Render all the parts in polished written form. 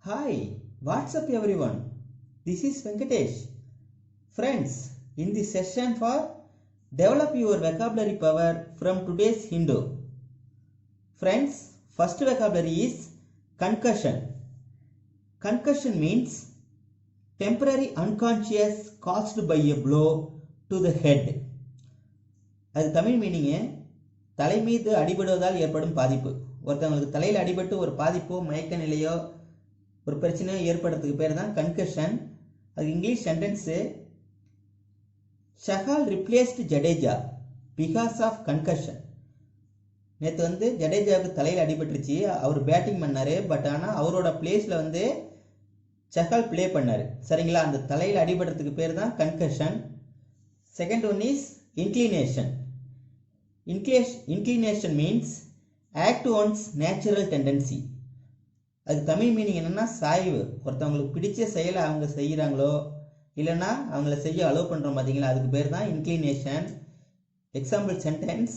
Hi, what's up everyone? This is Venkatesh. Friends, in this session for develop your vocabulary power from today's Hindu. Friends, first vocabulary is concussion. Concussion means temporary unconscious caused by a blow to the head. அது Tamil meaning தலை மீது அடிபடுவதால் ஏற்படும் பாதிப்பு. ஒருத்தவங்களுக்கு தலையில் அடிபட்டு ஒரு பாதிப்போ மயக்க நிலையோ ஒரு பிரச்சனையோ ஏற்படுறதுக்கு பேர் தான் கன்கஷன். அது English sentence, Chahal replaced Jadeja because of concussion. நேற்று ஜடேஜாவுக்கு தலையில் அடிபட்டுருச்சு, அவர் பேட்டிங் பண்ணார். பட் ஆனால் அவரோட பிளேஸில் சஹால் ப்ளே பண்ணார். சரிங்களா, அந்த தலையில் அடிபடுறதுக்கு பேர் தான் concussion. Second one is inclination. Inclination means act once natural tendency. அது தமிழ் மீனிங் என்னென்னா சாய்வு. ஒருத்தவங்களுக்கு பிடிச்ச செயலை அவங்க செய்கிறாங்களோ இல்லைன்னா அவங்கள செய்ய அலோவ் பண்ணுறோம் பார்த்தீங்களா, அதுக்கு பேர் தான் inclination. Example sentence,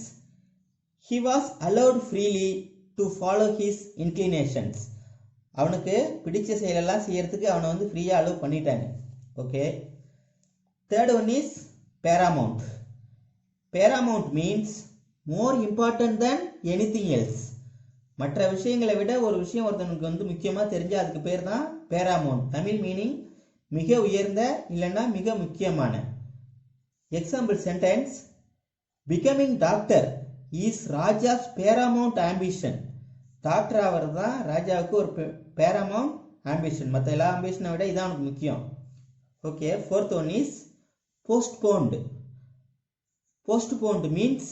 he was allowed freely to follow his inclinations. அவனுக்கு பிடிச்ச செயலெல்லாம் செய்யறதுக்கு அவனை ஃப்ரீயாக அலோவ் பண்ணிட்டாங்க. Okay. Third one is paramount. Paramount means more important than anything else. மற்ற விஷயங்களை விட ஒரு விஷயம் ஒருத்தனுக்கு முக்கியமாக தெரிஞ்சு அதுக்கு பேர் தான் பேராமவுண்ட். தமிழ் மீனிங் மிக உயர்ந்த இல்லைன்னா மிக முக்கியமான. Example sentence, becoming doctor is Raja's paramount ambition. Doctor ஆகிறது தான் ராஜாவுக்கு ஒரு பேராமவுண்ட் ஆம்பிஷன். மற்ற எல்லா ஆம்பிஷனை விட இதான் அவனுக்கு முக்கியம். Okay. Fourth one is postponed. Postponed means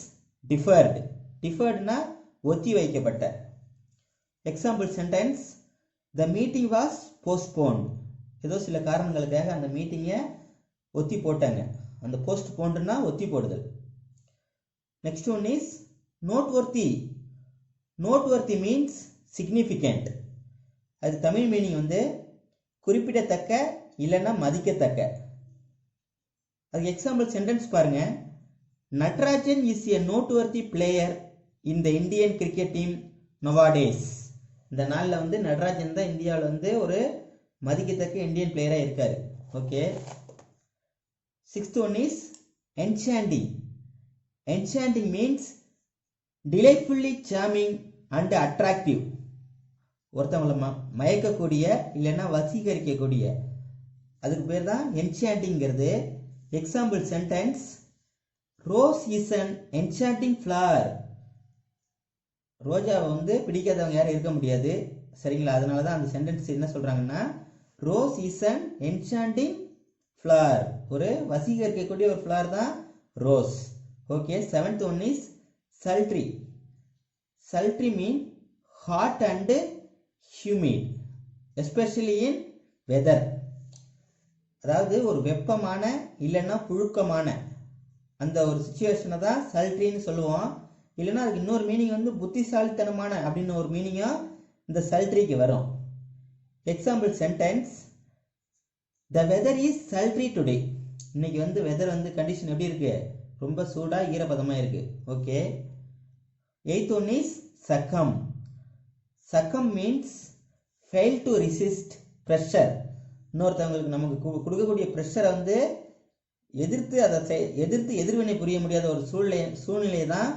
deferred. டிஃபர்டுனா ஒத்தி வைக்கப்பட்ட. Example sentence, the meeting was postponed. ஏதோ சில காரணங்களுக்காக அந்த மீட்டிங்கை ஒத்தி போட்டாங்க. அந்த போஸ்ட்போன்டுனா ஒத்தி போடுதல். Next one is noteworthy. Noteworthy means significant. அது தமிழ் மீனிங் குறிப்பிடத்தக்க இல்லைன்னா மதிக்கத்தக்க. அது எக்ஸாம்பிள் சென்டென்ஸ் பாருங்க, Natarajan is a noteworthy player in the Indian cricket team nowadays. இந்த நாளில் நடராஜன் தான் இந்தியாவில் ஒரு மதிக்கத்தக்க இந்தியன் பிளேயராக இருக்காரு. Okay. Sixth one is enchanting. Enchanting means delightfully charming and attractive. ஒருத்தவங்களை மயக்கக்கூடிய இல்லைன்னா வசீகரிக்கக்கூடிய, அதுக்கு பேர் தான் என்சாண்டிங்கிறது. Example sentence, rose is an enchanting flower. ரோஜாவை பிடிக்காதவங்க யாரும் இருக்க முடியாது. சரிங்களா, அதனால தான் அந்த சென்டென்ஸ் என்ன சொல்கிறாங்கன்னா, rose is an enchanting flower. ஒரு வசீகரிக்கக்கூடிய ஒரு ஃப்ளவர் தான் rose. Okay. Seventh one is sultry. Sultry mean hot and humid especially in weather. அதாவது ஒரு வெப்பமான இல்லைன்னா புழுக்கமான அந்த ஒரு சுச்சுவேஷனை தான் சல்ட்ரின்னு சொல்லுவோம். இல்லைன்னா அதுக்கு இன்னொரு மீனிங் புத்திசாலித்தனமான அப்படின்னு ஒரு மீனிங்கும் இந்த சல்ட்ரிக்கு வரும். Example sentence, the weather is sultry today. இன்னைக்கு வெதர் கண்டிஷன் எப்படி இருக்கு, ரொம்ப சூடாக ஈரப்பதமாக இருக்கு. Okay. Eighth one is succumb. Succumb means fail to resist pressure. இன்னொருத்தவங்களுக்கு நமக்கு கொடுக்கக்கூடிய ப்ரெஷரை எதிர்த்து எதிர்வினை புரிய முடியாத ஒரு சூழ்நிலையை தான்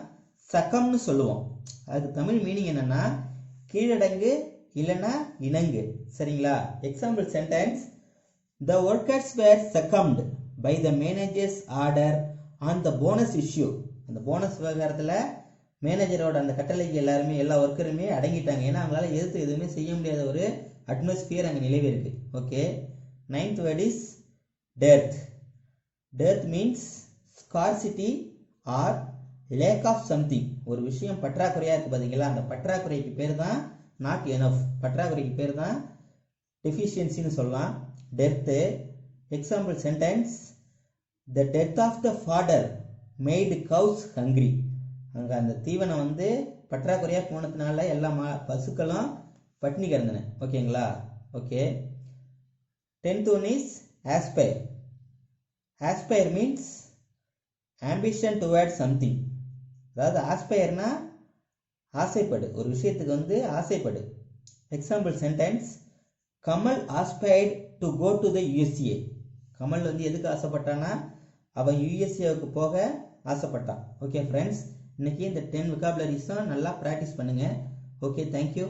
சக்கம்னு சொல்லுவோம். அதுக்கு தமிழ் மீனிங் என்னன்னா கீழடங்கு இல்லைன்னா இணங்கு. சரிங்களா. Example sentence, the workers were succumbed by the managers order on the bonus issue. அந்த போனஸ் விவகாரத்தில் மேனேஜரோட அந்த கட்டளைக்கு எல்லா ஒர்க்கருமே அடங்கிட்டாங்க. ஏன்னா அவங்களால எதிர்த்து எதுவுமே செய்ய முடியாத ஒரு அட்மாஸ்பியர் அங்கே நிலவி இருக்கு. Okay. Ninth word is dearth. Dearth means scarcity or lack of something. ஒரு விஷயம் பற்றாக்குறையாக இருக்குது பார்த்தீங்களா, அந்த பற்றாக்குறைக்கு பேர் தான் நாட் எனஃப். பற்றாக்குறைக்கு பேர் தான் டெஃபிஷியன்சின்னு சொல்லலாம். Dearth. Example sentence, the death of the fodder made cows hungry. அங்கே அந்த தீவனம் பற்றாக்குறையாக போனதுனால எல்லா பசுக்களும் பட்னி கிடந்தன. ஓகேங்களா. Okay. 10th one is aspire. Aspire means ambition toward something. அதாவது ஆஸ்பயர்னா ஆசைப்படு, ஒரு விஷயத்துக்கு ஆசைப்படு. Example sentence, Kamal aspired to go to the USA. Kamal வந்து எதுக்கு ஆசைப்பட்டானா அவன் யுஎஸ்ஏவுக்கு போக ஆசைப்பட்டான். ஓகே ஃப்ரெண்ட்ஸ், இன்னைக்கு இந்த 10 vocabularies நல்லா ப்ராக்டிஸ் பண்ணுங்க. Okay, thank you.